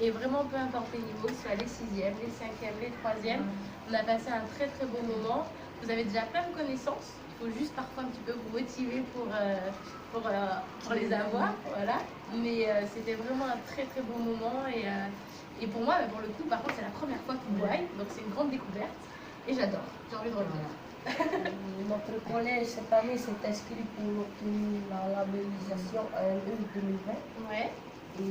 Et vraiment, peu importe les niveaux, que ce soit les 6e, les 5e, les 3e, on a passé un très très beau moment. Vous avez déjà plein de connaissances. Il faut juste parfois un petit peu vous motiver pour les avoir. Voilà. Mais c'était vraiment un très très beau moment. Et pour moi, pour le coup, par contre, c'est la première fois qu'ils voient. Donc c'est une grande découverte. Et j'adore. J'ai envie de revenir. Notre collège cette année s'est inscrit pour obtenir la labellisation ALE 2020. Ouais. Et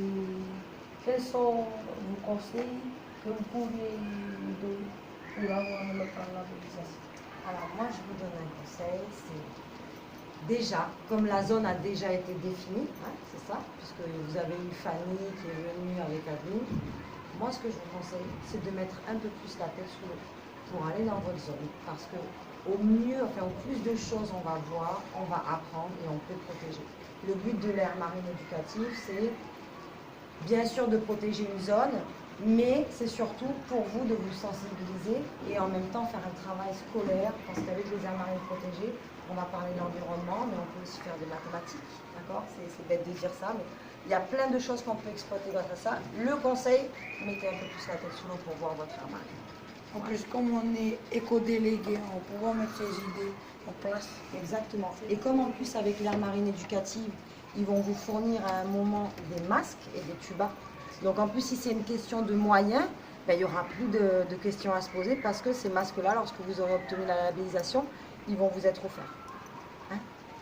quels sont vos conseils que vous pourriez nous donner pour avoir notre labellisation? Alors moi je vous donne un conseil, c'est déjà, comme la zone a déjà été définie, hein, c'est ça, puisque vous avez eu Fanny qui est venue avec Adeline, moi ce que je vous conseille, c'est de mettre un peu plus la tête sous l'eau pour aller dans votre zone, parce que au mieux, enfin au plus de choses on va voir, on va apprendre et on peut protéger. Le but de l'aire marine éducative, c'est bien sûr de protéger une zone, mais c'est surtout pour vous de vous sensibiliser et en même temps faire un travail scolaire, parce qu'avec les aires marines protégées, on va parler de l'environnement, mais on peut aussi faire des mathématiques, d'accord? C'est bête de dire ça, mais il y a plein de choses qu'on peut exploiter grâce à ça. Le conseil, mettez un peu plus la tête sous l'eau pour voir votre aire marine. En plus, comme on est éco-délégué, on pourra mettre ces idées en place. Exactement. Et comme en plus avec l'aire marine éducative, ils vont vous fournir à un moment des masques et des tubas. Donc en plus, si c'est une question de moyens, ben, il n'y aura plus de questions à se poser parce que ces masques-là, lorsque vous aurez obtenu la labellisation, ils vont vous être offerts. Hein?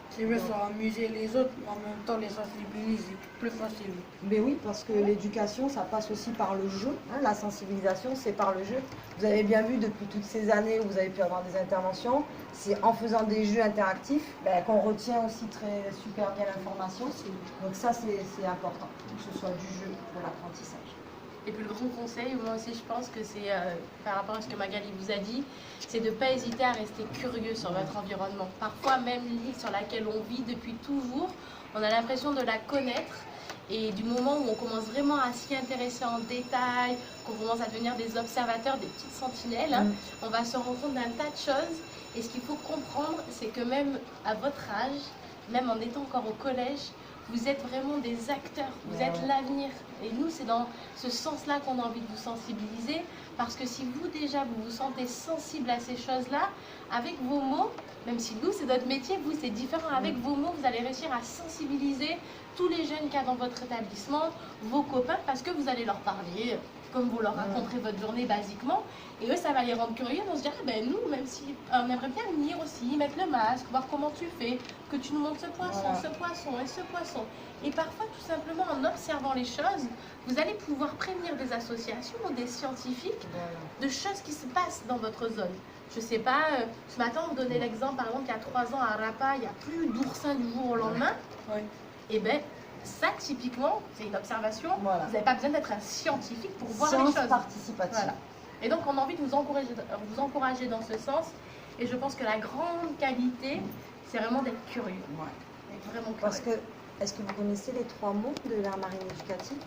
C'est vrai, ça amuser les autres, mais en même temps les sensibiliser plus facilement. Mais oui, parce que l'éducation, ça passe aussi par le jeu. Hein, la sensibilisation, c'est par le jeu. Vous avez bien vu depuis toutes ces années où vous avez pu avoir des interventions, c'est en faisant des jeux interactifs ben, qu'on retient aussi super bien l'information. Donc ça, c'est important, que ce soit du jeu pour l'apprentissage. Et puis le grand conseil, moi aussi je pense que c'est, par rapport à ce que Magali vous a dit, c'est de ne pas hésiter à rester curieux sur votre environnement. Parfois même l'île sur laquelle on vit depuis toujours, on a l'impression de la connaître. Et du moment où on commence vraiment à s'y intéresser en détail, qu'on commence à devenir des observateurs, des petites sentinelles, hein, on va se rendre compte d'un tas de choses. Et ce qu'il faut comprendre, c'est que même à votre âge, même en étant encore au collège, vous êtes vraiment des acteurs, vous êtes l'avenir. Et nous, c'est dans ce sens-là qu'on a envie de vous sensibiliser, parce que si vous déjà, vous vous sentez sensible à ces choses-là, avec vos mots, même si nous, c'est notre métier, vous, c'est différent, avec vos mots, vous allez réussir à sensibiliser tous les jeunes qu'il y a dans votre établissement, vos copains, parce que vous allez leur parler, comme vous leur raconterez votre journée basiquement, et eux, ça va les rendre curieux, on se dira, ben nous, même si on aimerait bien venir aussi, mettre le masque, voir comment tu fais, que tu nous montres ce poisson et ce poisson. Et parfois, tout simplement, en observant les choses, vous allez pouvoir prévenir des associations ou des scientifiques de choses qui se passent dans votre zone. Je sais pas, ce matin, on me donnait l'exemple, par exemple, il y a 3 ans à Rapa, il n'y a plus d'oursins du jour au lendemain. Et bien, ça, typiquement, c'est une observation. Vous n'avez pas besoin d'être un scientifique pour voir les choses. Science participative. Voilà. Et donc, on a envie de vous encourager dans ce sens. Et je pense que la grande qualité, c'est vraiment d'être curieux. D'être vraiment curieux. Parce que, est-ce que vous connaissez les 3 mots de l'aire marine éducative?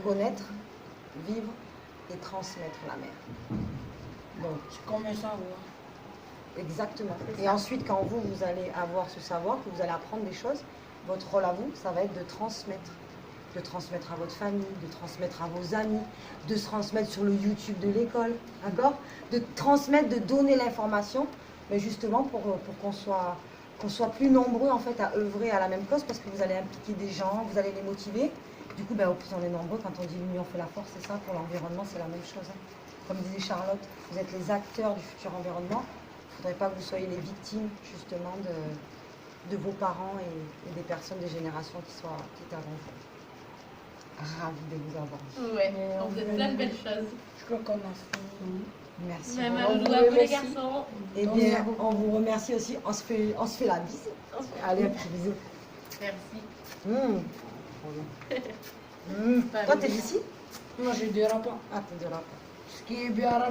Connaître, vivre et transmettre la mer. Donc, C'est comme un savoir. Exactement. Et ensuite, quand vous allez avoir ce savoir, que vous allez apprendre des choses, votre rôle à vous, ça va être de transmettre. De transmettre à votre famille, de transmettre à vos amis, de se transmettre sur le YouTube de l'école, d'accord? De transmettre, de donner l'information, mais justement pour qu'on soit plus nombreux en fait à œuvrer à la même cause, parce que vous allez impliquer des gens, vous allez les motiver. Du coup, ben, au plus on est nombreux, quand on dit l'union fait la force, c'est ça, pour l'environnement, c'est la même chose. Hein. Comme disait Charlotte, vous êtes les acteurs du futur environnement. Il ne faudrait pas que vous soyez les victimes justement de vos parents et des personnes des générations qui étaient avant vous. Ravi de vous avoir. Ouais, on fait plein de belles choses. Je crois qu'on a fini. Merci. Merci. Même à vous les garçons. Eh bien, on vous remercie aussi. On se fait la bise. Allez, un petit bisou. Merci. Toi, t'es d'ici? Moi, j'ai des rapports. Ah, t'es de là. Ce qui est bien